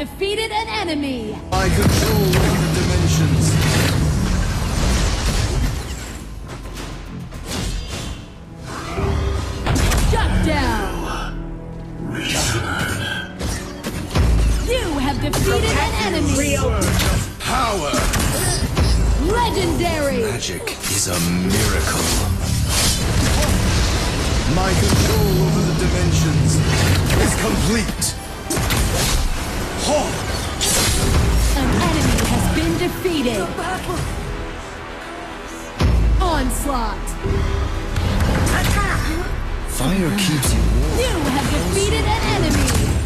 defeated an enemy. I control the dimensions. Shut down. You have defeated an enemy. Power. Legendary. Magic is a miracle. My control over the dimensions is complete. An enemy has been defeated. Onslaught. Fire keeps you warm. You have defeated an enemy.